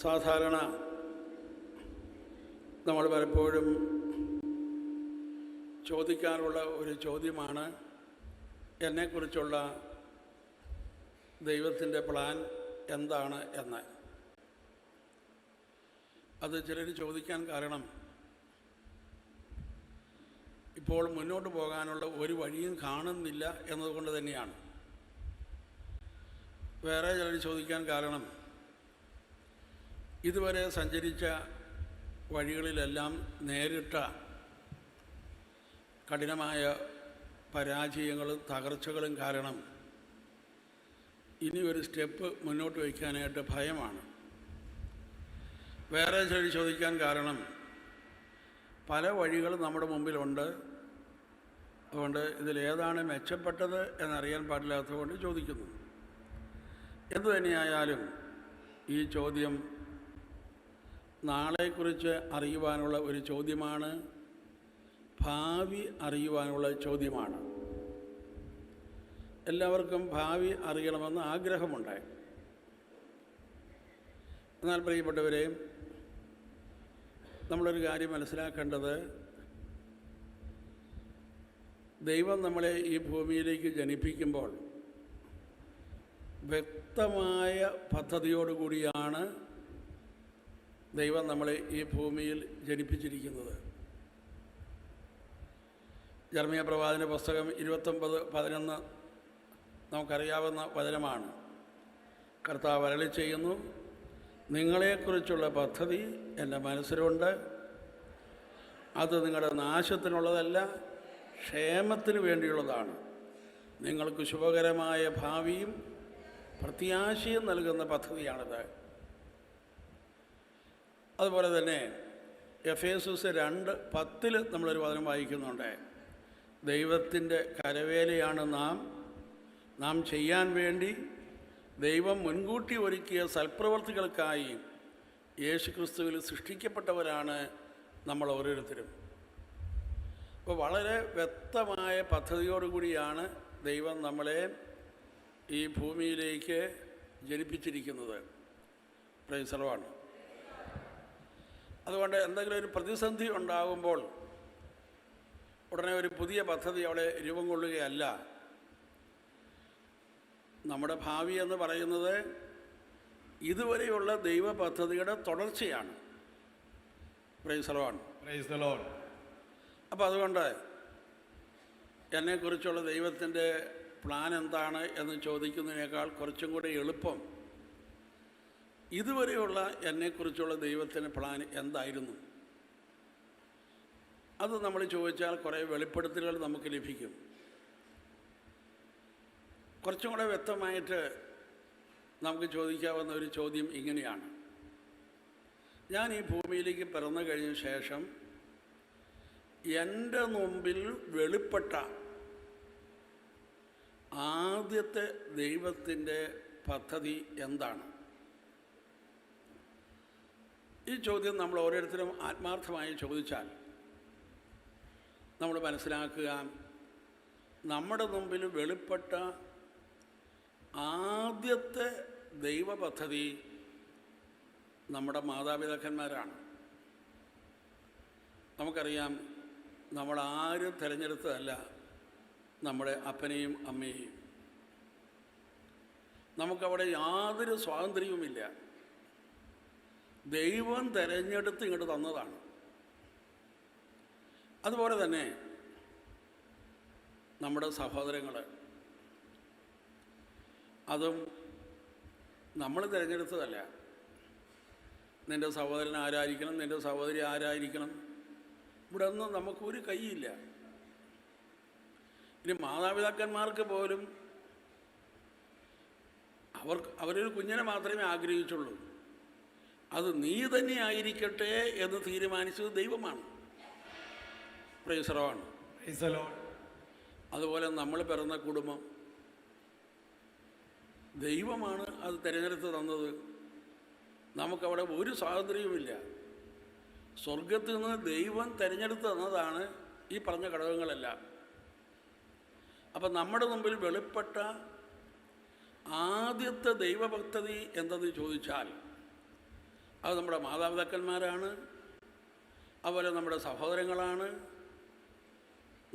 സാധാരണ നമ്മൾ പലപ്പോഴും ചോദിക്കാറുള്ള ഒരു ചോദ്യമാണ് എന്നെക്കുറിച്ചുള്ള ദൈവത്തിൻ്റെ പ്ലാൻ എന്താണ് എന്ന്. അത് ചിലർ ചോദിക്കാൻ കാരണം ഇപ്പോൾ മുന്നോട്ട് പോകാനുള്ള ഒരു വഴിയും കാണുന്നില്ല എന്നതുകൊണ്ട് തന്നെയാണ്. വേറെ ചിലർ ചോദിക്കാൻ കാരണം ഇതുവരെ സഞ്ചരിച്ച വഴികളിലെല്ലാം നേരിട്ട കഠിനമായ പരാജയങ്ങളും തകർച്ചകളും കാരണം ഇനി ഒരു സ്റ്റെപ്പ് മുന്നോട്ട് വയ്ക്കാനായിട്ട് ഭയമാണ്. വേറെ ചിലർ ചോദിക്കാൻ കാരണം പല വഴികളും നമ്മുടെ മുമ്പിലുണ്ട്, അതുകൊണ്ട് ഇതിലേതാണ് മെച്ചപ്പെട്ടത് എന്നറിയാൻ പാടില്ലാത്തതുകൊണ്ട് ചോദിക്കുന്നു. എന്തുതന്നെയായാലും ഈ ചോദ്യം നാളെക്കുറിച്ച് അറിയുവാനുള്ള ഒരു ചോദ്യമാണ്, ഭാവി അറിയുവാനുള്ള ചോദ്യമാണ്. എല്ലാവർക്കും ഭാവി അറിയണമെന്ന് ആഗ്രഹമുണ്ട്. എന്നാൽ പ്രിയപ്പെട്ടവരെ, നമ്മളൊരു കാര്യം മനസ്സിലാക്കേണ്ടത്, ദൈവം നമ്മളെ ഈ ഭൂമിയിലേക്ക് ജനിപ്പിക്കുമ്പോൾ വ്യക്തമായ പദ്ധതിയോടുകൂടിയാണ് ദൈവം നമ്മളെ ഈ ഭൂമിയിൽ ജനിപ്പിച്ചിരിക്കുന്നത്. യിരെമ്യാ പ്രവാചകന്റെ പുസ്തകം 29:11 നമുക്കറിയാവുന്ന വചനമാണ്. കർത്താവ് അരുളി ചെയ്യുന്നു, നിങ്ങളെക്കുറിച്ചുള്ള പദ്ധതി എൻ്റെ മനസ്സിലുണ്ട്, അത് നിങ്ങളുടെ നാശത്തിനുള്ളതല്ല, ക്ഷേമത്തിന് വേണ്ടിയുള്ളതാണ്. നിങ്ങൾക്ക് ശുഭകരമായ ഭാവിയും പ്രത്യാശയും നൽകുന്ന പദ്ധതിയാണിത്. അതുപോലെ തന്നെ എഫേസസ് 2:10 നമ്മളൊരു വചനം വായിക്കുന്നുണ്ട്. ദൈവത്തിൻ്റെ കരവേലയാണ് നാം ചെയ്യാൻ വേണ്ടി ദൈവം മുൻകൂട്ടി ഒരുക്കിയ സൽപ്രവർത്തികൾക്കായി യേശുക്രിസ്തുവിൽ സൃഷ്ടിക്കപ്പെട്ടവരാണ് നമ്മൾ ഓരോരുത്തരും. അപ്പോൾ വളരെ വ്യക്തമായ പദ്ധതിയോടുകൂടിയാണ് ദൈവം നമ്മളെ ഈ ഭൂമിയിലേക്ക് ജനിപ്പിച്ചിരിക്കുന്നത്. Price the Lord. അതുകൊണ്ട് എന്തെങ്കിലും ഒരു പ്രതിസന്ധി ഉണ്ടാകുമ്പോൾ ഉടനെ ഒരു പുതിയ പദ്ധതി അവിടെ രൂപം കൊള്ളുകയല്ല. നമ്മുടെ ഭാവി എന്ന് പറയുന്നത് ഇതുവരെയുള്ള ദൈവ പദ്ധതിയുടെ തുടർച്ചയാണ്. Price the Lord. Praise the Lord. അപ്പോൾ അതുകൊണ്ട് എന്നെക്കുറിച്ചുള്ള ദൈവത്തിൻ്റെ പ്ലാൻ എന്താണ് എന്ന് ചോദിക്കുന്നതിനേക്കാൾ കുറച്ചും കൂടി എളുപ്പം ഇതുവരെയുള്ള എന്നെക്കുറിച്ചുള്ള ദൈവത്തിൻ്റെ പ്ലാൻ എന്തായിരുന്നു, അത് നമ്മൾ ചോദിച്ചാൽ കുറേ വെളിപ്പെടുത്തലുകൾ നമുക്ക് ലഭിക്കും. കുറച്ചും കൂടെ വ്യക്തമായിട്ട് നമുക്ക് ചോദിക്കാവുന്ന ഒരു ചോദ്യം ഇങ്ങനെയാണ്: ഞാൻ ഈ ഭൂമിയിലേക്ക് പിറന്നു കഴിഞ്ഞ ശേഷം എൻ്റെ മുമ്പിൽ വെളിപ്പെട്ട ആദ്യത്തെ ദൈവത്തിൻ്റെ പദ്ധതി എന്താണ്? ഈ ചോദ്യം നമ്മൾ ഓരോരുത്തരും ആത്മാർത്ഥമായി ചോദിച്ചാൽ നമ്മൾ മനസ്സിലാക്കുക, നമ്മുടെ മുമ്പിൽ വെളിപ്പെട്ട ആദ്യത്തെ ദൈവ പദ്ധതി നമ്മുടെ മാതാപിതാക്കന്മാരാണ്. നമുക്കറിയാം, നമ്മളാരും തിരഞ്ഞെടുത്തതല്ല നമ്മുടെ അപ്പനെയും അമ്മയെയും. നമുക്കവിടെ യാതൊരു സ്വാതന്ത്ര്യവുമില്ല. ദൈവം തിരഞ്ഞെടുത്ത് ഇങ്ങോട്ട് തന്നതാണ്. അതുപോലെ തന്നെ നമ്മുടെ സഹോദരങ്ങൾ, അതും നമ്മൾ തിരഞ്ഞെടുത്തതല്ല. നിൻ്റെ സഹോദരൻ ആരായിരിക്കണം, നിൻ്റെ സഹോദരി ആരായിരിക്കണം, ഇവിടെ ഒന്നും നമുക്കൊരു കൈയില്ല. ഇനി മാതാപിതാക്കന്മാർക്ക് പോലും അവരൊരു കുഞ്ഞിനെ മാത്രമേ ആഗ്രഹിച്ചുള്ളൂ. അത് നീ തന്നെ ആയിരിക്കട്ടെ എന്ന് തീരുമാനിച്ചത് ദൈവമാണ്. Price the Lord. Praise the Lord. അതുപോലെ നമ്മൾ പിറന്ന കുടുംബം ദൈവമാണ് അത് തിരഞ്ഞെടുത്ത് തന്നത്. നമുക്കവിടെ ഒരു സ്വാതന്ത്ര്യവുമില്ല. സ്വർഗത്തിൽ നിന്ന് ദൈവം തിരഞ്ഞെടുത്ത് തന്നതാണ് ഈ പറഞ്ഞ ഘടകങ്ങളെല്ലാം. അപ്പം നമ്മുടെ മുമ്പിൽ വെളിപ്പെട്ട ആദ്യത്തെ ദൈവഭക്തി എന്തെന്ന് ചോദിച്ചാൽ അത് നമ്മുടെ മാതാപിതാക്കന്മാരാണ്, അതുപോലെ നമ്മുടെ സഹോദരങ്ങളാണ്,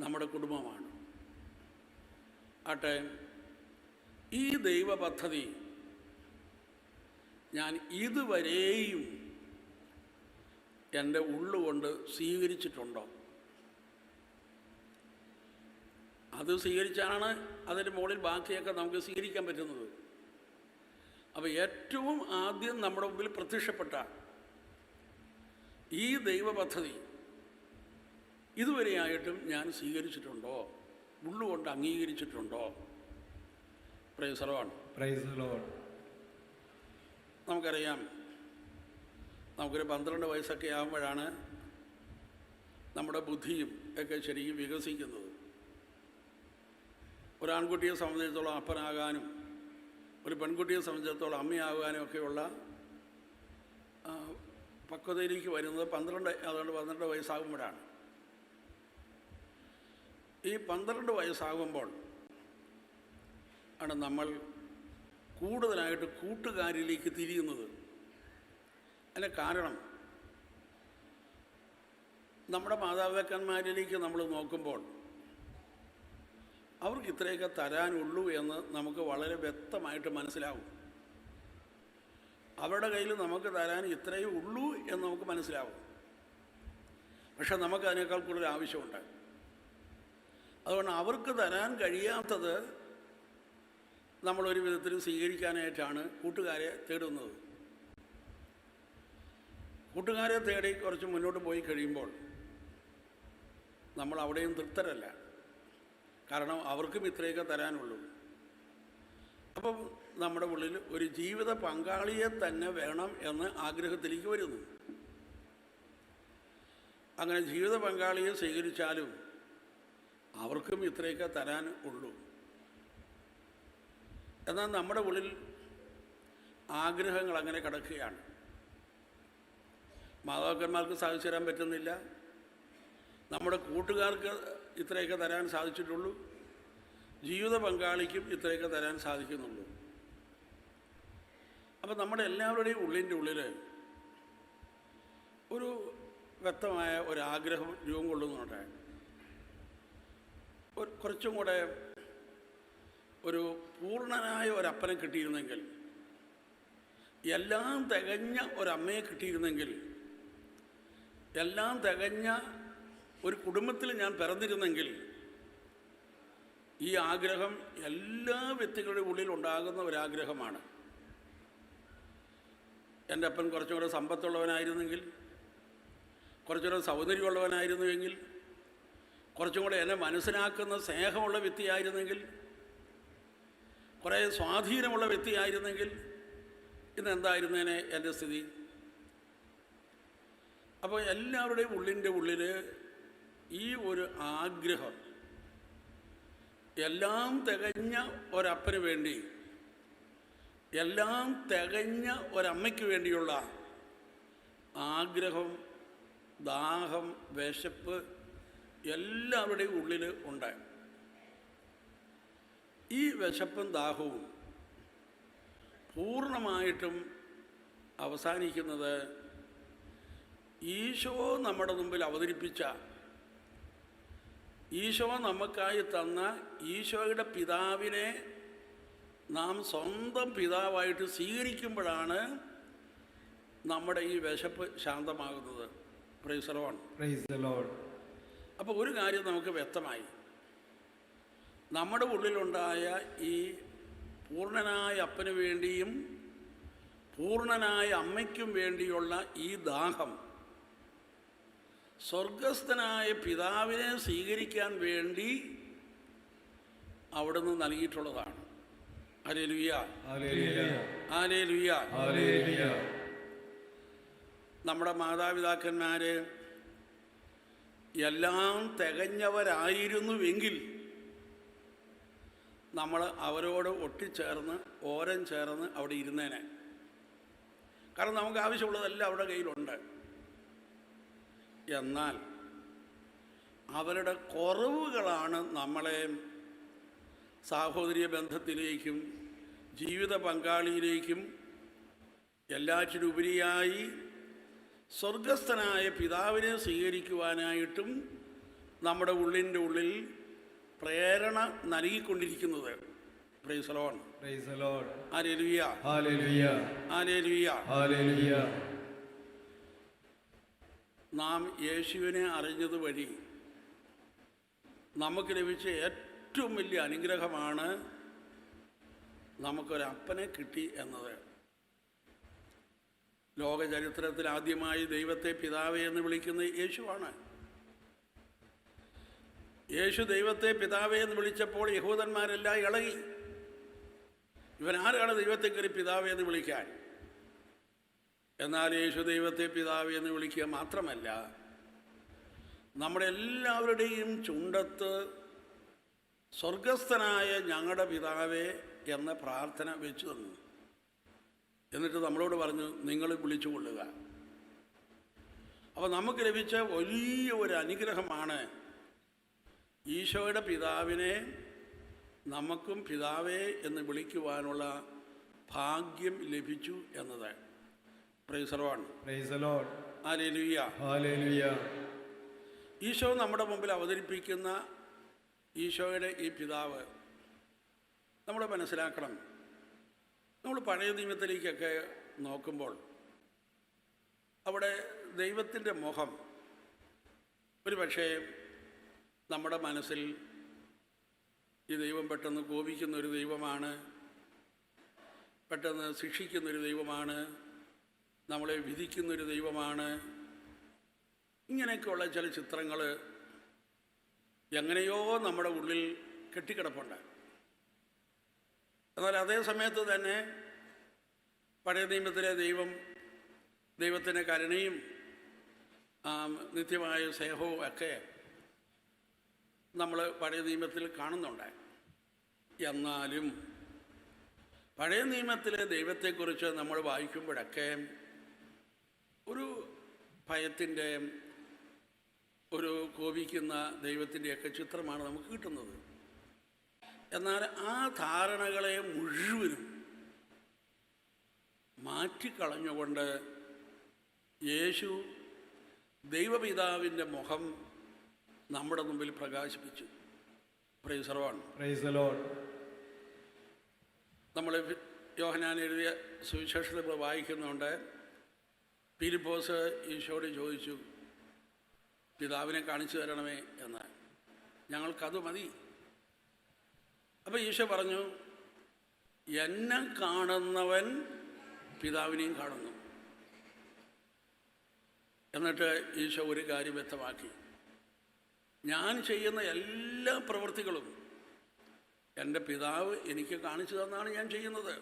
നമ്മുടെ കുടുംബമാണ്. ആട്ടെ, ഈ ദൈവ പദ്ധതി ഞാൻ ഇതുവരെയും എൻ്റെ ഉള്ളുകൊണ്ട് സ്വീകരിച്ചിട്ടുണ്ടോ? അത് സ്വീകരിച്ചാണ് അതിൻ്റെ മുകളിൽ ബാക്കിയൊക്കെ നമുക്ക് സ്വീകരിക്കാൻ പറ്റുന്നത്. അപ്പോൾ ഏറ്റവും ആദ്യം നമ്മുടെ മുമ്പിൽ പ്രത്യക്ഷപ്പെട്ട ഈ ദൈവ പദ്ധതി ഇതുവരെയായിട്ടും ഞാൻ സ്വീകരിച്ചിട്ടുണ്ടോ? ഉള്ളുകൊണ്ട് അംഗീകരിച്ചിട്ടുണ്ടോ? Praise the Lord. Praise the Lord. നമുക്കറിയാം, നമുക്കൊരു 12 വയസ്സൊക്കെ ആകുമ്പോഴാണ് നമ്മുടെ ബുദ്ധിയും ഒക്കെ ശരിക്കും വികസിക്കുന്നത്. ഒരു ആൺകുട്ടിയെ സംബന്ധിച്ചിടത്തോളം അപ്പനാകാനും ഒരു പെൺകുട്ടിയെ സംബന്ധിച്ചിടത്തോളം അമ്മയാകാനും ഒക്കെയുള്ള പക്വതയിലേക്ക് വരുന്നത് 12 വയസ്സാകുമ്പോഴാണ്. ഈ 12 വയസ്സാകുമ്പോൾ ആണ് നമ്മൾ കൂടുതലായിട്ട് കൂട്ടുകാരിലേക്ക് തിരിയുന്നത്. അതിൻ്റെ കാരണം, നമ്മുടെ മാതാപിതാക്കന്മാരിലേക്ക് നമ്മൾ നോക്കുമ്പോൾ അവർക്ക് ഇത്രയൊക്കെ തരാനുള്ളൂ എന്ന് നമുക്ക് വളരെ വ്യക്തമായിട്ട് മനസ്സിലാവും. അവരുടെ കയ്യിൽ നമുക്ക് തരാൻ ഇത്രയേ ഉള്ളൂ എന്ന് നമുക്ക് മനസ്സിലാവും. പക്ഷെ നമുക്ക് അതിനേക്കാൾ കൂടുതൽ ആവശ്യമുണ്ട്. അതുകൊണ്ട് അവർക്ക് തരാൻ കഴിയാത്തത് നമ്മളൊരു വിധത്തിൽ സ്വീകരിക്കാനായിട്ടാണ് കൂട്ടുകാരെ തേടുന്നത്. കൂട്ടുകാരെ തേടി കുറച്ച് മുന്നോട്ട് പോയി കഴിയുമ്പോൾ നമ്മൾ അവിടെയും തൃപ്തരല്ല. കാരണം അവർക്കും ഇത്രയൊക്കെ തരാനുള്ളൂ. അപ്പം നമ്മുടെ ഉള്ളിൽ ഒരു ജീവിത പങ്കാളിയെ തന്നെ വേണം എന്ന ആഗ്രഹത്തിലേക്ക് വരുന്നു. അങ്ങനെ ജീവിത പങ്കാളിയെ സ്വീകരിച്ചാലും അവർക്കും ഇത്രയൊക്കെ തരാൻ ഉള്ളൂ. എന്നാൽ നമ്മുടെ ഉള്ളിൽ ആഗ്രഹങ്ങൾ അങ്ങനെ കിടക്കുകയാണ്. മാതാപിതാക്കന്മാർക്ക് സാധിച്ചു തരാൻ പറ്റുന്നില്ല, നമ്മുടെ കൂട്ടുകാർക്ക് ഇത്രയൊക്കെ തരാൻ സാധിച്ചിട്ടുള്ളൂ, ജീവിത പങ്കാളിക്കും ഇത്രയൊക്കെ തരാൻ സാധിക്കുന്നുള്ളൂ. അപ്പം നമ്മുടെ എല്ലാവരുടെയും ഉള്ളിൻ്റെ ഉള്ളിൽ ഒരു വ്യക്തമായ ഒരാഗ്രഹം രൂപം കൊള്ളുന്നുണ്ട്. കുറച്ചും കൂടെ ഒരു പൂർണ്ണനായ ഒരപ്പനെ കിട്ടിയിരുന്നെങ്കിൽ, എല്ലാം തികഞ്ഞ ഒരമ്മയെ കിട്ടിയിരുന്നെങ്കിൽ, എല്ലാം തികഞ്ഞ ഒരു കുടുംബത്തിൽ ഞാൻ പിറന്നിരുന്നെങ്കിൽ, ഈ ആഗ്രഹം എല്ലാ വ്യക്തികളുടെ ഉള്ളിൽ ഉണ്ടാകുന്ന ഒരാഗ്രഹമാണ്. എൻ്റെ അപ്പൻ കുറച്ചും കൂടെ സമ്പത്തുള്ളവനായിരുന്നെങ്കിൽ, കുറച്ചുകൂടെ സൗന്ദര്യമുള്ളവനായിരുന്നുവെങ്കിൽ, കുറച്ചും കൂടെ എന്നെ മനസ്സിലാക്കുന്ന സ്നേഹമുള്ള വ്യക്തിയായിരുന്നെങ്കിൽ, കുറേ സ്വാധീനമുള്ള വ്യക്തിയായിരുന്നെങ്കിൽ ഇന്നെന്തായിരുന്നേനെ എൻ്റെ സ്ഥിതി? അപ്പോൾ എല്ലാവരുടെയും ഉള്ളിൻ്റെ ഉള്ളിൽ ഈ ഒരു ആഗ്രഹം, എല്ലാം തികഞ്ഞ ഒരപ്പന് വേണ്ടി, എല്ലാം തികഞ്ഞ ഒരമ്മയ്ക്ക് വേണ്ടിയുള്ള ആഗ്രഹം, ദാഹം, വിശപ്പ് എല്ലാവരുടെയും ഉള്ളിൽ ഉണ്ട്. ഈ വിശപ്പും ദാഹവും പൂർണ്ണമായിട്ടും അവസാനിക്കുന്നത് ഈശോ നമ്മുടെ മുമ്പിൽ അവതരിപ്പിച്ച, ഈശോ നമുക്കായി തന്ന ഈശോയുടെ പിതാവിനെ നാം സ്വന്തം പിതാവായിട്ട് സ്വീകരിക്കുമ്പോഴാണ് നമ്മുടെ ഈ വിശപ്പ് ശാന്തമാകുന്നത്. Praise the Lord. Praise the Lord. അപ്പോൾ ഒരു കാര്യം നമുക്ക് വ്യക്തമായി, നമ്മുടെ ഉള്ളിലുണ്ടായ ഈ പൂർണ്ണനായ അപ്പന് വേണ്ടിയും പൂർണ്ണനായ അമ്മയ്ക്കും വേണ്ടിയുള്ള ഈ ദാഹം സ്വർഗസ്ഥനായ പിതാവിനെ സ്വീകരിക്കാൻ വേണ്ടി അവിടുന്ന് നൽകിയിട്ടുള്ളതാണ്. Hallelujah, hallelujah, hallelujah. നമ്മുടെ മാതാപിതാക്കന്മാർ എല്ലാം തികഞ്ഞവരായിരുന്നുവെങ്കിൽ നമ്മൾ അവരോട് ഒട്ടിച്ചേർന്ന് ഓരം ചേർന്ന് അവിടെ ഇരുന്നേനെ. കാരണം നമുക്ക് ആവശ്യമുള്ളതെല്ലാം അവരുടെ കയ്യിലുണ്ട്. എന്നാൽ അവരുടെ കുറവുകളാണ് നമ്മളെ സാഹോദര്യ ബന്ധത്തിലേക്കും ജീവിത പങ്കാളിയിലേക്കും എല്ലാറ്റിനുപരിയായി സ്വർഗസ്ഥനായ പിതാവിനെ സ്വീകരിക്കുവാനായിട്ടും നമ്മുടെ ഉള്ളിൻ്റെ ഉള്ളിൽ പ്രേരണ നൽകിക്കൊണ്ടിരിക്കുന്നത്. Praise the Lord. Praise the Lord. Hallelujah. Hallelujah. Hallelujah. Hallelujah. നാം യേശുവിനെ അറിഞ്ഞത് വഴി നമുക്ക് ലഭിച്ച ഏറ്റവും വലിയ അനുഗ്രഹമാണ് നമുക്കൊരപ്പനെ കിട്ടി എന്നത്. ലോക ചരിത്രത്തിൽ ആദ്യമായി ദൈവത്തെ പിതാവേ എന്ന് വിളിക്കുന്നത് യേശുവാണ്. യേശു ദൈവത്തെ പിതാവേ എന്ന് വിളിച്ചപ്പോൾ യഹൂദന്മാരെല്ലാം ഇളകി. ഇവനാരാണ് ദൈവത്തെ കയറി പിതാവേ എന്ന് വിളിക്കാൻ? എന്നാൽ യേശു ദൈവത്തെ പിതാവേ എന്ന് വിളിക്കുക മാത്രമല്ല, നമ്മുടെ എല്ലാവരുടെയും ചുണ്ടത്ത് സ്വർഗസ്ഥനായ ഞങ്ങളുടെ പിതാവേ എന്ന പ്രാർത്ഥന വെച്ചു തന്നു. എന്നിട്ട് നമ്മളോട് പറഞ്ഞു, നിങ്ങൾ വിളിച്ചു കൊള്ളുക. അപ്പോൾ നമുക്ക് ലഭിച്ച വലിയ ഒരു അനുഗ്രഹമാണ് ഈശോയുടെ പിതാവിനെ നമുക്കും പിതാവേ എന്ന് വിളിക്കുവാനുള്ള ഭാഗ്യം ലഭിച്ചു എന്നത്. Praise the Lord. Praise the Lord. Hallelujah. Hallelujah. Isho നമ്മുടെ മുമ്പിൽ അവതരിപ്പിക്കുന്ന ഈശോയുടെ ഈ പിതാവ് നമ്മൾ മനസ്സിലാക്കണം. നമ്മൾ പഴയ നിയമത്തിലേക്കൊക്കെ നോക്കുമ്പോൾ അവിടെ ദൈവത്തിൻ്റെ മുഖം ഒരു പക്ഷേ നമ്മുടെ മനസ്സിൽ ഈ ദൈവം പെട്ടെന്ന് കോപിക്കുന്നൊരു ദൈവമാണ്, പെട്ടെന്ന് ശിക്ഷിക്കുന്നൊരു ദൈവമാണ്, നമ്മളെ വിധിക്കുന്നൊരു ദൈവമാണ്, ഇങ്ങനെയൊക്കെയുള്ള ചില ചിത്രങ്ങൾ എങ്ങനെയോ നമ്മുടെ ഉള്ളിൽ കെട്ടിക്കിടപ്പുണ്ട്. എന്നാൽ അതേ സമയത്ത് തന്നെ പഴയ നിയമത്തിലെ ദൈവത്തിൻ്റെ കരുണയും നിത്യമായ സ്നേഹവും ഒക്കെ നമ്മൾ പഴയ നിയമത്തിൽ കാണുന്നുണ്ട്. എന്നാലും പഴയ നിയമത്തിലെ ദൈവത്തെക്കുറിച്ച് നമ്മൾ വായിക്കുമ്പോഴൊക്കെ ഒരു ഭയത്തിൻ്റെ, ഒരു കോപിക്കുന്ന ദൈവത്തിൻ്റെയൊക്കെ ചിത്രമാണ് നമുക്ക് കിട്ടുന്നത്. എന്നാൽ ആ ധാരണകളെ മുഴുവനും മാറ്റിക്കളഞ്ഞുകൊണ്ട് യേശു ദൈവപിതാവിൻ്റെ മുഖം നമ്മുടെ മുമ്പിൽ പ്രകാശിപ്പിച്ചു. Praise the Lord. Praise the Lord. നമ്മൾ യോഹന്നാൻ എഴുതിയ സുവിശേഷത്തിൽ നമ്മൾ വായിക്കുന്നുണ്ട്, ഫിലിപ്പോസ് ഈശോയോട് ചോദിച്ചു, പിതാവിനെ കാണിച്ചു തരണമേ എന്ന്. ഞങ്ങൾക്കത് മതി. അപ്പോൾ ഈശോ പറഞ്ഞു, എന്നെ കാണുന്നവൻ പിതാവിനെയും കാണുന്നു. എന്നിട്ട് ഈശോ ഒരു കാര്യം വ്യക്തമാക്കി, ഞാൻ ചെയ്യുന്ന എല്ലാ പ്രവൃത്തികളും എൻ്റെ പിതാവ് എനിക്ക് കാണിച്ചു തന്നാണ് ഞാൻ ചെയ്യുന്നത്.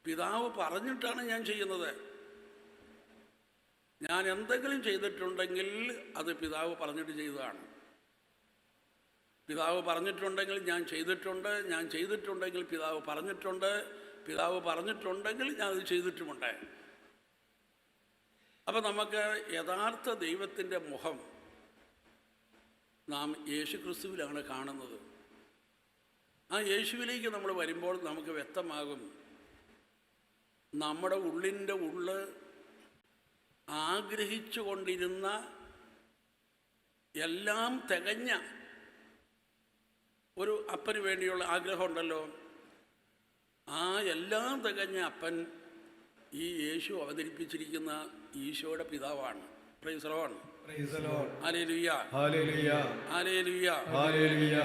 പിതാവ് പറഞ്ഞിട്ടാണ് ഞാൻ ചെയ്യുന്നത്. ഞാൻ എന്തെങ്കിലും ചെയ്തിട്ടുണ്ടെങ്കിൽ അത് പിതാവ് പറഞ്ഞിട്ട് ചെയ്തതാണ്. പിതാവ് പറഞ്ഞിട്ടുണ്ടെങ്കിൽ ഞാൻ ചെയ്തിട്ടുണ്ട്, ഞാൻ ചെയ്തിട്ടുണ്ടെങ്കിൽ പിതാവ് പറഞ്ഞിട്ടുണ്ട്, പിതാവ് പറഞ്ഞിട്ടുണ്ടെങ്കിൽ ഞാനത് ചെയ്തിട്ടുമുണ്ട്. അപ്പം നമുക്ക് യഥാർത്ഥ ദൈവത്തിൻ്റെ മുഖം നാം യേശു ക്രിസ്തുവിലാണ് കാണുന്നത്. ആ യേശുവിലേക്ക് നമ്മൾ വരുമ്പോൾ നമുക്ക് വ്യക്തമാകും, നമ്മുടെ ഉള്ളിൻ്റെ ഉള്ള് ആഗ്രഹിച്ചു കൊണ്ടിരുന്ന എല്ലാം തികഞ്ഞ ഒരു അപ്പന് വേണ്ടിയുള്ള ആഗ്രഹമുണ്ടല്ലോ, ആ എല്ലാം തികഞ്ഞ അപ്പൻ ഈ യേശു അവതരിപ്പിച്ചിരിക്കുന്ന ഈശോയുടെ പിതാവാണ്. Price the Lord. Praise the Lord. Hallelujah. Hallelujah. Hallelujah. Hallelujah.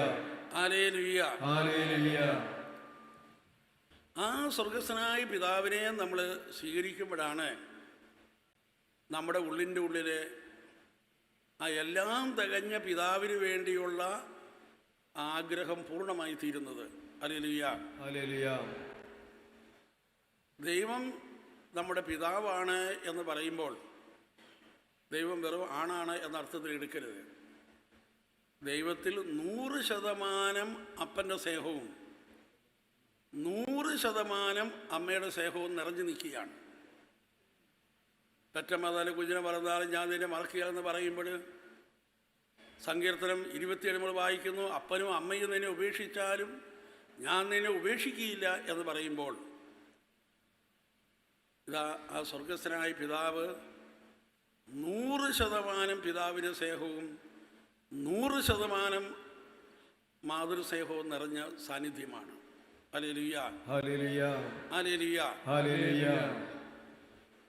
Hallelujah. Hallelujah. ആ സ്വർഗസ്ഥനായ പിതാവിനെ നമ്മൾ സ്വീകരിക്കുമ്പോഴാണ് നമ്മുടെ ഉള്ളിൻ്റെ ഉള്ളിൽ ആ എല്ലാം തികഞ്ഞ പിതാവിന് വേണ്ടിയുള്ള ആഗ്രഹം പൂർണ്ണമായി തീരുന്നത്. ഹല്ലേലൂയ. ഹല്ലേലൂയ. ദൈവം നമ്മുടെ പിതാവാണ് എന്ന് പറയുമ്പോൾ ദൈവം വെറും ആണാണ് എന്ന അർത്ഥത്തിൽ എടുക്കരുത്. ദൈവത്തിൽ 100% അപ്പൻ്റെ സ്നേഹവും 100% അമ്മയുടെ സ്നേഹവും നിറഞ്ഞു നിൽക്കുകയാണ്. പെറ്റമ്മ കുഞ്ഞിനെ മറന്നാലും ഞാൻ നിന്നെ മറക്കുകയെന്ന് പറയുമ്പോൾ സങ്കീർത്തനം 27 നമ്മൾ വായിക്കുന്നു, അപ്പനും അമ്മയും നിന്നെ ഉപേക്ഷിച്ചാലും ഞാൻ നിന്നെ ഉപേക്ഷിക്കുകയില്ല എന്ന് പറയുമ്പോൾ ഇതാ ആ സ്വർഗസ്ഥനായ പിതാവ് 100% പിതാവിൻ്റെ സ്നേഹവും 100% മാതൃസ്നേഹവും നിറഞ്ഞ സാന്നിധ്യമാണ്. Hallelujah, hallelujah, hallelujah. ഹല്ലേലൂയ.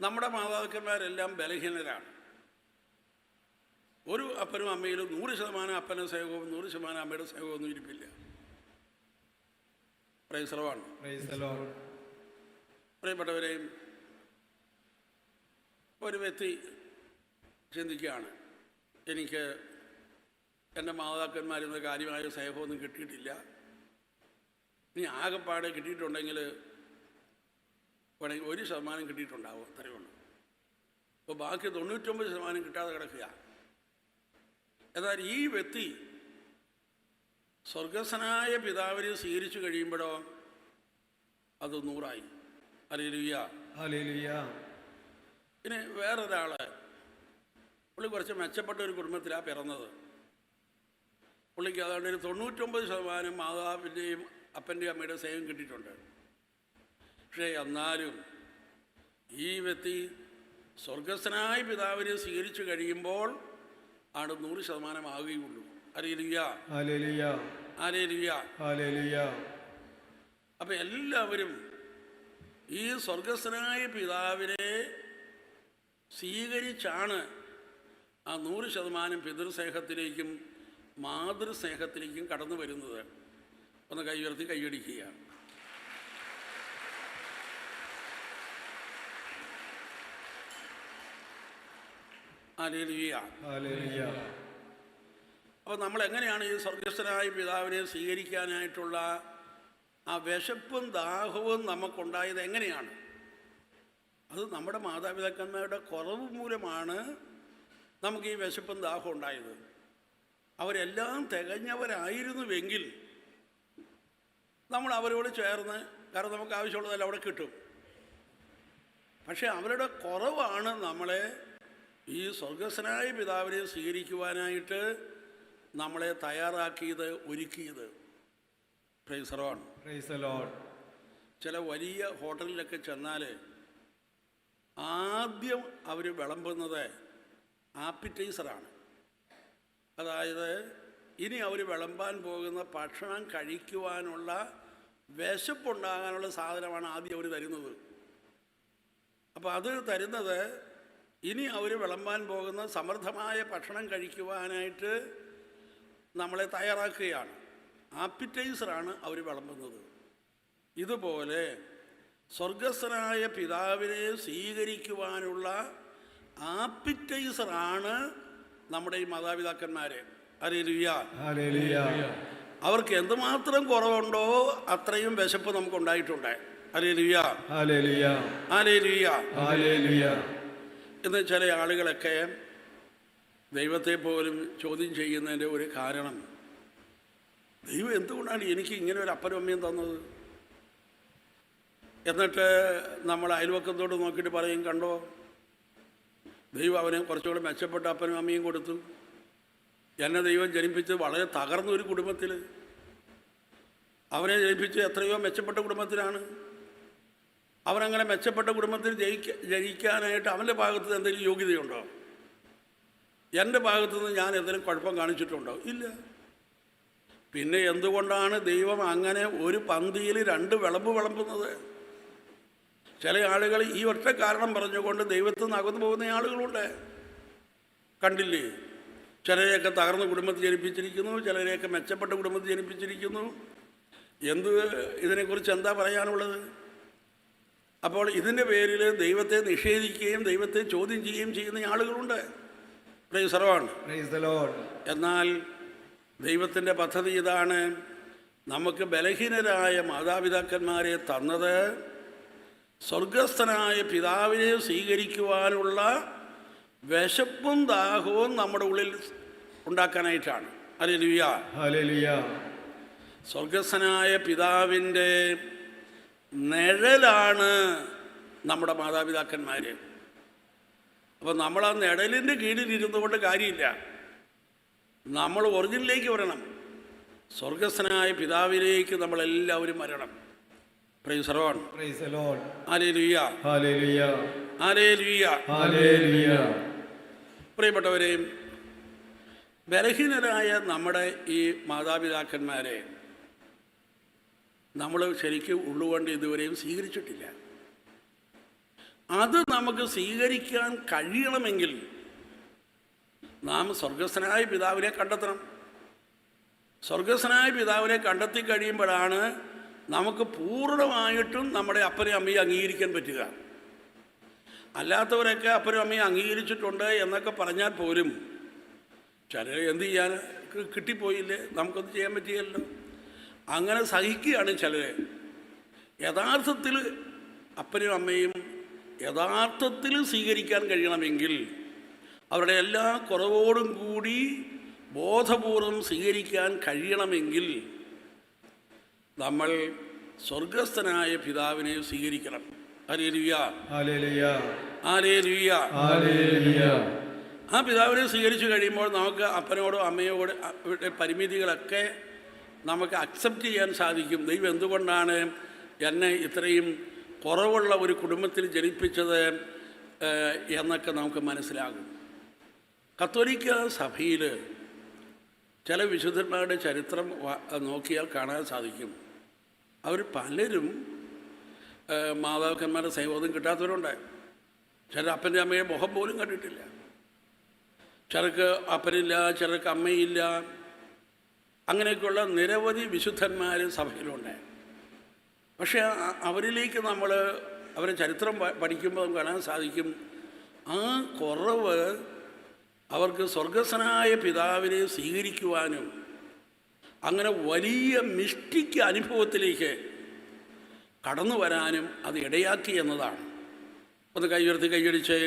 നമ്മുടെ മാതാപിതാക്കന്മാരെല്ലാം ബലഹീനരാണ്. ഒരു അപ്പനും അമ്മയിലും 100% അപ്പൻ്റെ സ്നേഹവും 100% അമ്മയുടെ സ്നേഹവും ഒന്നും ഇരിപ്പില്ല. Praise the Lord. Praise the Lord. പ്രിയപ്പെട്ടവരെയും, ഒരു വ്യക്തി ചിന്തിക്കുകയാണ്, എനിക്ക് എൻ്റെ മാതാപിതാക്കന്മാരിൽ നിന്ന് കാര്യമായ സ്നേഹമൊന്നും കിട്ടിയിട്ടില്ല, ഇനി ആകെപ്പാടെ കിട്ടിയിട്ടുണ്ടെങ്കിൽ വേണമെങ്കിൽ 1% കിട്ടിയിട്ടുണ്ടാവും, അത്രയേ ഉള്ളൂ. അപ്പോൾ ബാക്കി 99% കിട്ടാതെ കിടക്കുക. എന്നാൽ ഈ വ്യക്തി സ്വർഗസ്ഥനായ പിതാവിനെ സ്വീകരിച്ചു കഴിയുമ്പോഴോ അത് 100ആയി. Hallelujah, hallelujah. ഇനി വേറൊരാൾ, പുള്ളി കുറച്ച് മെച്ചപ്പെട്ട ഒരു കുടുംബത്തിലാണ് പിറന്നത്. പുള്ളിക്ക് അതുകൊണ്ട് ഒരു 99% മാതാവിൻ്റെയും അപ്പൻ്റെയും അമ്മയുടെ സ്നേഹം കിട്ടിയിട്ടുണ്ട്. പക്ഷേ എന്നാലും ഈ വ്യക്തി സ്വർഗസ്ഥനായ പിതാവിനെ സ്വീകരിച്ചു കഴിയുമ്പോൾ ആണ് 100% ആകുകയുള്ളൂ. Hallelujah, hallelujah, hallelujah, hallelujah. അപ്പം എല്ലാവരും ഈ സ്വർഗസ്ഥനായ പിതാവിനെ സ്വീകരിച്ചാണ് ആ 100% പിതൃസ്നേഹത്തിലേക്കും മാതൃസ്നേഹത്തിലേക്കും കടന്നു വരുന്നത്. ഒന്ന് കൈ ഉയർത്തി കൈയടിക്കുക. Hallelujah, hallelujah. അപ്പോൾ നമ്മൾ എങ്ങനെയാണ് ഈ സ്വർഗസ്ഥനായ പിതാവിനെ സ്വീകരിക്കാനായിട്ടുള്ള ആ വിശപ്പും ദാഹവും നമുക്കുണ്ടായത് എങ്ങനെയാണ്? അത് നമ്മുടെ മാതാപിതാക്കന്മാരുടെ കുറവ് മൂലമാണ് നമുക്ക് ഈ വിശപ്പും ദാഹവും ഉണ്ടായത്. അവരെല്ലാം തികഞ്ഞവരായിരുന്നുവെങ്കിൽ നമ്മൾ അവരോട് ചേർന്ന്, കാരണം നമുക്ക് ആവശ്യമുള്ളതെല്ലാം അവിടെ കിട്ടും. പക്ഷെ അവരുടെ കുറവാണ് നമ്മളെ ഈ സ്വർഗസ്ഥനായ പിതാവിനെ സ്വീകരിക്കുവാനായിട്ട് നമ്മളെ തയ്യാറാക്കിയത്, ഒരുക്കിയത്. Price the Lord. Praise the Lord. ചില വലിയ ഹോട്ടലിലൊക്കെ ചെന്നാൽ ആദ്യം അവർ വിളമ്പുന്നത് ആപ്പിറ്റൈസറാണ്. അതായത് ഇനി അവർ വിളമ്പാൻ പോകുന്ന ഭക്ഷണം കഴിക്കുവാനുള്ള വിശപ്പുണ്ടാകാനുള്ള സാധനമാണ് ആദ്യം അവർ തരുന്നത്. അപ്പോൾ അത് തരുന്നത് ഇനി അവർ വിളമ്പാൻ പോകുന്ന സമൃദ്ധമായ ഭക്ഷണം കഴിക്കുവാനായിട്ട് നമ്മളെ തയ്യാറാക്കുകയാണ്. ആപ്പിറ്റൈസറാണ് അവർ വിളമ്പുന്നത്. ഇതുപോലെ സ്വർഗസ്ഥനായ പിതാവിനെ സ്വീകരിക്കുവാനുള്ള ആപ്പിറ്റൈസറാണ് നമ്മുടെ ഈ മാതാപിതാക്കന്മാരെ. Hallelujah, hallelujah. അവർക്ക് എന്തുമാത്രം കുറവുണ്ടോ അത്രയും വിശപ്പ് നമുക്കുണ്ടായിട്ടുണ്ട്. Hallelujah, hallelujah, hallelujah, hallelujah. എന്ന് ചില ആളുകളൊക്കെ ദൈവത്തെ പോലും ചോദ്യം ചെയ്യുന്നതിൻ്റെ ഒരു കാരണം, ദൈവം എന്തുകൊണ്ടാണ് എനിക്ക് ഇങ്ങനെ ഒരു അപ്പനും അമ്മയും തന്നത്? എന്നിട്ട് നമ്മൾ അയൽവക്കത്തോട് നോക്കിയിട്ട് പറയും, കണ്ടോ ദൈവം അവന് കുറച്ചുകൂടെ മെച്ചപ്പെട്ട അപ്പനും അമ്മയും കൊടുത്തു. എന്നെ ദൈവം ജനിപ്പിച്ച് വളരെ തകർന്ന ഒരു കുടുംബത്തിൽ, അവനെ ജനിപ്പിച്ച് എത്രയോ മെച്ചപ്പെട്ട കുടുംബത്തിലാണ്. അവനങ്ങനെ മെച്ചപ്പെട്ട കുടുംബത്തിൽ ജയിക്കാനായിട്ട് അവൻ്റെ ഭാഗത്ത് എന്തെങ്കിലും യോഗ്യതയുണ്ടോ? എൻ്റെ ഭാഗത്തു നിന്ന് ഞാൻ എന്തെങ്കിലും കുഴപ്പം കാണിച്ചിട്ടുണ്ടോ? ഇല്ല. പിന്നെ എന്തുകൊണ്ടാണ് ദൈവം അങ്ങനെ ഒരു പന്തിയിൽ 2 വിളമ്പ് വിളമ്പുന്നത്? ചില ആളുകൾ ഈ ഒറ്റ കാരണം പറഞ്ഞുകൊണ്ട് ദൈവത്തിൽ നിന്ന് അകന്നു പോകുന്ന ആളുകളുണ്ട്. കണ്ടില്ലേ? ചിലരെയൊക്കെ തകർന്ന കുടുംബത്തിൽ ജനിപ്പിച്ചിരിക്കുന്നു, ചിലരെയൊക്കെ മെച്ചപ്പെട്ട കുടുംബത്തിൽ ജനിപ്പിച്ചിരിക്കുന്നു. ഇതിനെക്കുറിച്ച് എന്താ പറയാനുള്ളത്? അപ്പോൾ ഇതിൻ്റെ പേരിൽ ദൈവത്തെ നിഷേധിക്കുകയും ദൈവത്തെ ചോദ്യം ചെയ്യുകയും ചെയ്യുന്ന ആളുകളുണ്ട്. Price the Lord. എന്നാൽ ദൈവത്തിൻ്റെ പദ്ധതി ഇതാണ്, നമുക്ക് ബലഹീനരായ മാതാപിതാക്കന്മാരെ തന്നത് സ്വർഗസ്ഥനായ പിതാവിനെ സ്വീകരിക്കുവാനുള്ള വിശപ്പും ദാഹവും നമ്മുടെ ഉള്ളിൽ ഉണ്ടാക്കാനായിട്ടാണ്. Hallelujah, hallelujah. സ്വർഗസ്ഥനായ പിതാവിൻ്റെ നിഴലാണ് നമ്മുടെ മാതാപിതാക്കന്മാർ. അപ്പോൾ നമ്മൾ ആ നിഴലിൻ്റെ കീഴിലിരുന്നു കൊണ്ട് കാര്യമില്ല. നമ്മൾ ഒറിജിനിലേക്ക് വരണം. സ്വർഗസ്ഥനായ പിതാവിലേക്ക് നമ്മളെല്ലാവരും വരണം. Praise the Lord. Hallelujah, hallelujah, hallelujah. Hallelujah. പ്രിയപ്പെട്ടവരെയും ബലഹീനരായ നമ്മുടെ ഈ മാതാപിതാക്കന്മാരെ നമ്മൾ ശരിക്കും ഉള്ളുകൊണ്ട് ഇതുവരെയും സ്വീകരിച്ചിട്ടില്ല. അത് നമുക്ക് സ്വീകരിക്കാൻ കഴിയണമെങ്കിൽ നാം സ്വർഗസ്ഥനായ പിതാവിനെ കണ്ടെത്തണം. സ്വർഗസ്ഥനായ പിതാവിനെ കണ്ടെത്തി കഴിയുമ്പോഴാണ് നമുക്ക് പൂർണ്ണമായിട്ടും നമ്മുടെ അപ്പനെയും അമ്മയും അംഗീകരിക്കാൻ പറ്റുക. അല്ലാത്തവരൊക്കെ അപ്പനും അമ്മയും അംഗീകരിച്ചിട്ടുണ്ട് എന്നൊക്കെ പറഞ്ഞാൽ പോലും ചിലർ എന്ത് ചെയ്യാൻ, കിട്ടിപ്പോയില്ലേ, നമുക്കൊന്നും ചെയ്യാൻ പറ്റിയല്ലോ, അങ്ങനെ സഹിക്കുകയാണ് ചിലർ. യഥാർത്ഥത്തിൽ അപ്പനും അമ്മയും യഥാർത്ഥത്തിൽ സ്വീകരിക്കാൻ കഴിയണമെങ്കിൽ അവരുടെ എല്ലാ കുറവോടും കൂടി ബോധപൂർവം സ്വീകരിക്കാൻ കഴിയണമെങ്കിൽ നമ്മൾ സ്വർഗസ്ഥനായ പിതാവിനെ സ്വീകരിക്കണം. Hallelujah, hallelujah, hallelujah, hallelujah. ആ പിതാവിനെ സ്വീകരിച്ചു കഴിയുമ്പോൾ നമുക്ക് അപ്പനോടോ അമ്മയോട് പരിമിതികളൊക്കെ നമുക്ക് അക്സെപ്റ്റ് ചെയ്യാൻ സാധിക്കും. ദൈവം എന്തുകൊണ്ടാണ് എന്നെ ഇത്രയും കുറവുള്ള ഒരു കുടുംബത്തിൽ ജനിപ്പിച്ചത് എന്നൊക്കെ നമുക്ക് മനസ്സിലാകും. കത്തോലിക്ക സഭയിൽ ചില വിശുദ്ധന്മാരുടെ ചരിത്രം നോക്കിയാൽ കാണാൻ സാധിക്കും. അവർ പലരും മാതാപിതാക്കന്മാരുടെ സ്നേഹബോധം കിട്ടാത്തവരുണ്ട്. ചില അപ്പൻ്റെ അമ്മയെ മുഖം പോലും കണ്ടിട്ടില്ല. ചിലർക്ക് അപ്പനില്ല, ചിലർക്ക് അമ്മയില്ല. അങ്ങനെയൊക്കെയുള്ള നിരവധി വിശുദ്ധന്മാർ സഭയിലുണ്ട്. പക്ഷേ അവരിലേക്ക് നമ്മൾ അവരുടെ ചരിത്രം പഠിക്കുമ്പോൾ നമുക്ക് കാണാൻ സാധിക്കും, ആ കുറവ് അവർക്ക് സ്വർഗസ്ഥനായ പിതാവിനെ സ്വീകരിക്കുവാനും അങ്ങനെ വലിയ മിസ്റ്റിക് അനുഭവത്തിലേക്ക് കടന്നു വരാനും അത് ഇടയാക്കി എന്നതാണ്. ഒന്ന് കൈ ഉയർത്തി കൈയടിച്ച്